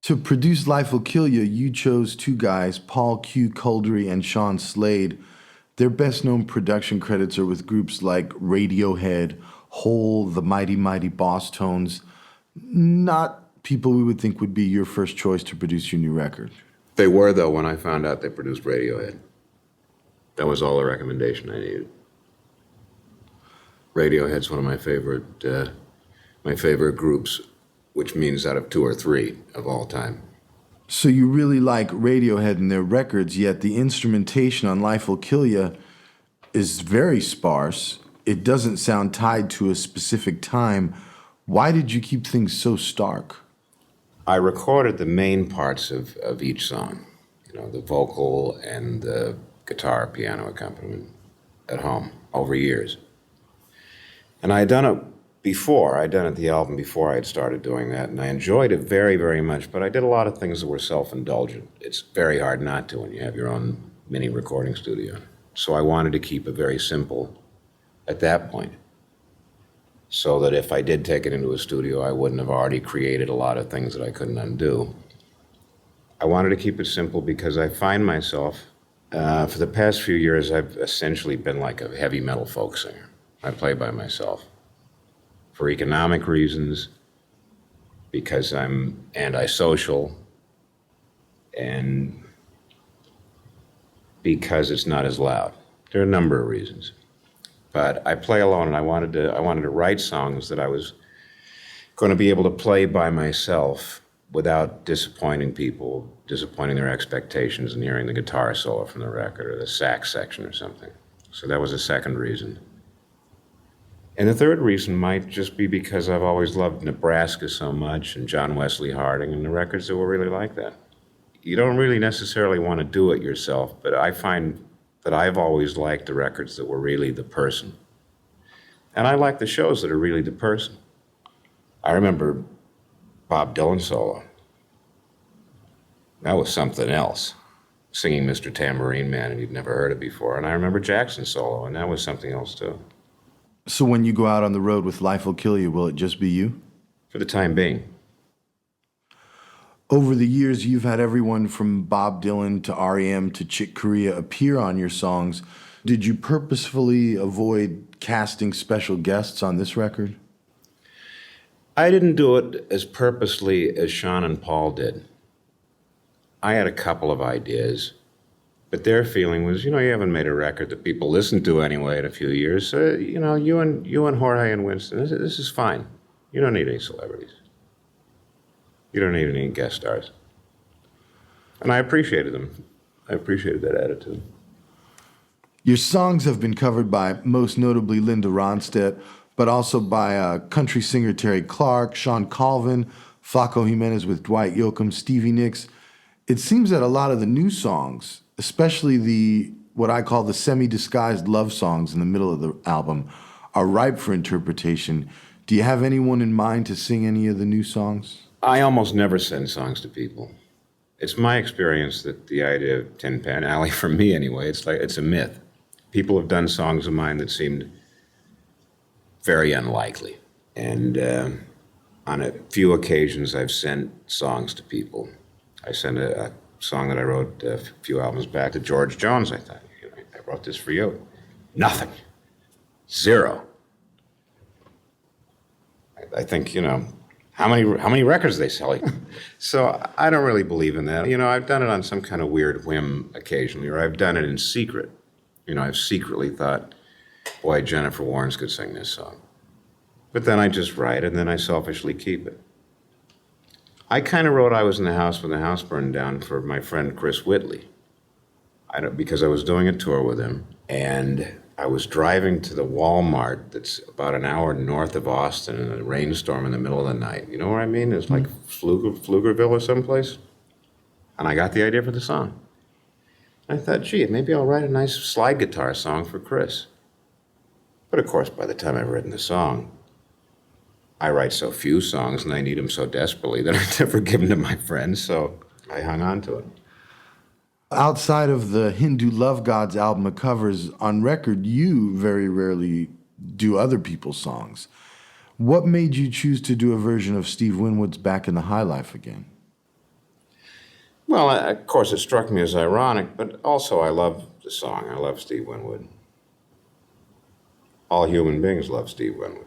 To produce Life Will Kill You, you chose two guys, Paul Q. Coldery and Sean Slade. Their best-known production credits are with groups like Radiohead, Hole, the Mighty Mighty Boss Tones. Not people we would think would be your first choice to produce your new record. They were, though, when I found out they produced Radiohead. That was all the recommendation I needed. Radiohead's one of my favorite groups, which means out of two or three of all time. So you really like Radiohead and their records, yet the instrumentation on Life Will Kill You is very sparse. It doesn't sound tied to a specific time. Why did you keep things so stark? I recorded the main parts of each song, the vocal and the guitar, piano accompaniment at home over years. And I had done it before. I'd done it the album before I had started doing that, and I enjoyed it very, very much, but I did a lot of things that were self-indulgent. It's very hard not to when you have your own mini recording studio. So I wanted to keep it very simple at that point, so that if I did take it into a studio, I wouldn't have already created a lot of things that I couldn't undo. I wanted to keep it simple because I find myself, for the past few years, I've essentially been like a heavy metal folk singer. I play by myself for economic reasons, because I'm antisocial, and because it's not as loud. There are a number of reasons. But I play alone, and I wanted to write songs that I was going to be able to play by myself without disappointing people, disappointing their expectations, and hearing the guitar solo from the record or the sax section or something. So that was a second reason. And the third reason might just be because I've always loved Nebraska so much, and John Wesley Harding, and the records that were really like that. You don't really necessarily want to do it yourself, but I find that I've always liked the records that were really the person. And I like the shows that are really the person. I remember Bob Dylan solo. That was something else, singing Mr. Tambourine Man, and you'd never heard it before. And I remember Jackson solo, and that was something else too. So when you go out on the road with Life Will Kill You, will it just be you? For the time being. Over the years, you've had everyone from Bob Dylan to R.E.M. to Chick Corea appear on your songs. Did you purposefully avoid casting special guests on this record? I didn't do it as purposely as Sean and Paul did. I had a couple of ideas, but their feeling was, you haven't made a record that people listen to anyway in a few years. So, you and Jorge and Winston, this is fine. You don't need any celebrities. You don't need any guest stars. And I appreciated them. I appreciated that attitude. Your songs have been covered by, most notably, Linda Ronstadt, but also by country singer Terry Clark, Sean Colvin, Flaco Jimenez with Dwight Yoakam, Stevie Nicks. It seems that a lot of the new songs, especially what I call the semi-disguised love songs in the middle of the album, are ripe for interpretation. Do you have anyone in mind to sing any of the new songs? I almost never send songs to people. It's my experience that the idea of Tin Pan Alley, for me anyway, it's a myth. People have done songs of mine that seemed very unlikely. And on a few occasions, I've sent songs to people. I sent a song that I wrote a few albums back to George Jones. I thought, I wrote this for you. Nothing. Zero. I think, how many records are they selling? So I don't really believe in that. I've done it on some kind of weird whim occasionally, or I've done it in secret. I've secretly thought, boy, Jennifer Warnes could sing this song. But then I just write, and then I selfishly keep it. I kind of wrote I Was in the House When the House Burned Down for my friend Chris Whitley. Because I was doing a tour with him, and I was driving to the Walmart that's about an hour north of Austin in a rainstorm in the middle of the night. You know what I mean? It's like Pflugerville or someplace. And I got the idea for the song. I thought, gee, maybe I'll write a nice slide guitar song for Chris. But of course, by the time I've written the song, I write so few songs and I need them so desperately that I never give them to my friends, so I hung on to it. Outside of the Hindu Love Gods album of covers, on record, you very rarely do other people's songs. What made you choose to do a version of Steve Winwood's Back in the High Life again? Well, of course, it struck me as ironic, but also I love the song. I love Steve Winwood. All human beings love Steve Winwood.